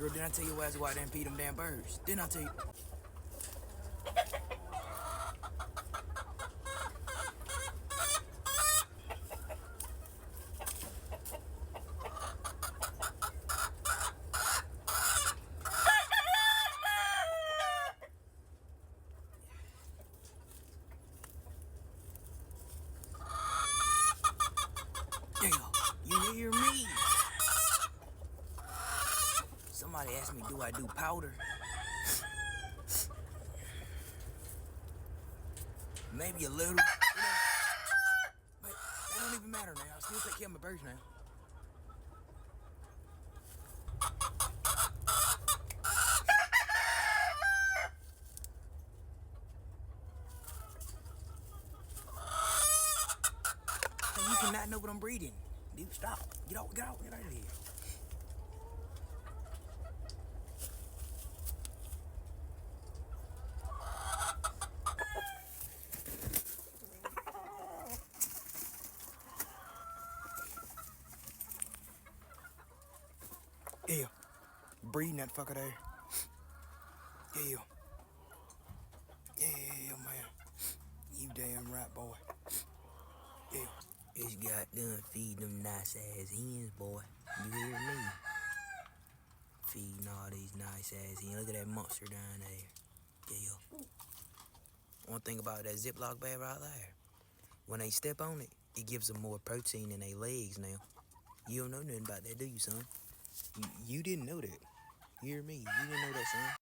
Girl, didn't I tell you why I didn't feed them damn birds? Didn't I tell you? Damn, you hear me? Somebody asked me, do I do powder? Maybe a little, but that don't even matter now. I still take care of my birds now. Hey, you cannot know what I'm breeding. Dude, stop. Get out of here. Yeah, breeding that fucker there. Yeah. Yeah, man. You damn right, boy. Yeah. Just got done feeding them nice ass hens, boy. You hear me? Feeding all these nice ass hens. Look at that monster down there. Yeah. One thing about that Ziploc bag right there, when they step on it, it gives them more protein in their legs now. You don't know nothing about that, do you, son? You didn't know that. You hear me? You didn't know that, son.